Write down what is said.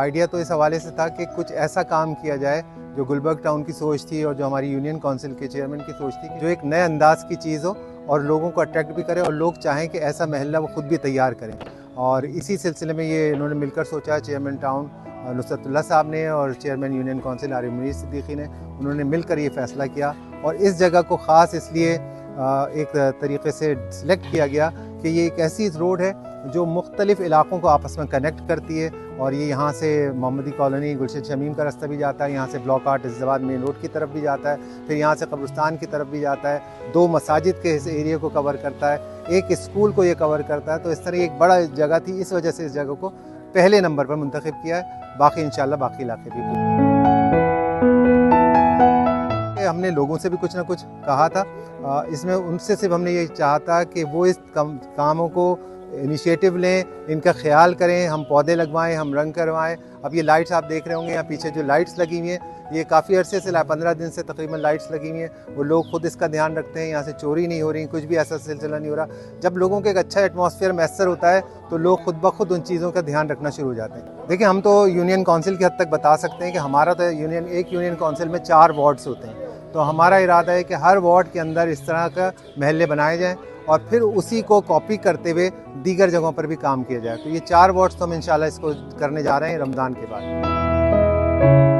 Idea तो इस हवाले से था कि कुछ ऐसा काम किया जाए जो गुलबर्ग टाउन की सोच थी और जो हमारी यूनियन काउंसिल के चेयरमैन की सोच थी, जो एक नए अंदाज की चीज़ हो और लोगों को अट्रैक्ट भी करे और लोग चाहें कि ऐसा महल्ला वो खुद भी तैयार करें। और इसी सिलसिले में ये इन्होंने मिलकर सोचा, चेयरमैन टाउन नुसरतुल्लाह साहब ने और chairman union council Arif Munir Siddiqui ने, उन्होंने मिलकर ये फ़ैसला किया। और इस जगह को ख़ास इसलिए एक तरीके से सिलेक्ट किया गया कि ये एक ऐसी रोड है जो मुख्तलिफ़ इलाक़ों को आपस में कनेक्ट करती है। और ये यहाँ से मोहम्मदी कॉलोनी गुलशन शमीम का रास्ता भी जाता है, यहाँ से ब्लॉक 8 इस्लामाबाद मेन रोड की तरफ भी जाता है, फिर यहाँ से कब्रिस्तान की तरफ भी जाता है, 2 मसाजिद के इस एरिया को कवर करता है, एक स्कूल को ये कवर करता है। तो इस तरह एक बड़ा जगह थी, इस वजह से इस जगह को पहले नंबर पर मुंतखब किया है। बाकी इंशाल्लाह बाकी इलाके भी। हमने लोगों से भी कुछ ना कुछ कहा था, इसमें उनसे सिर्फ हमने ये चाहा था कि वो इस कामों को इनिशिएटिव लें, इनका ख्याल करें, हम पौधे लगवाएं, हम रंग करवाएं। अब ये लाइट्स आप देख रहे होंगे, यहाँ पीछे जो लाइट्स लगी हुई हैं, ये काफ़ी अरसे से 15 दिन से तकरीबन लाइट्स लगी हुई हैं। वो लोग खुद इसका ध्यान रखते हैं, यहाँ से चोरी नहीं हो रही, कुछ भी ऐसा सिलसिला नहीं हो रहा। जब लोगों को एक अच्छा एटमॉस्फेयर मैसर होता है तो लोग खुद ब खुद उन चीज़ों का ध्यान रखना शुरू हो जाते हैं। देखिए, हम तो यूनियन काउंसिल की हद तक बता सकते हैं कि हमारा तो एक यूनियन काउंसिल में 4 वार्ड्स होते हैं। तो हमारा इरादा है कि हर वार्ड के अंदर इस तरह का महल्ले बनाए जाएँ और फिर उसी को कॉपी करते हुए दीगर जगहों पर भी काम किया जाए। तो ये 4 वार्ड्स तो हम इंशाल्लाह इसको करने जा रहे हैं रमज़ान के बाद।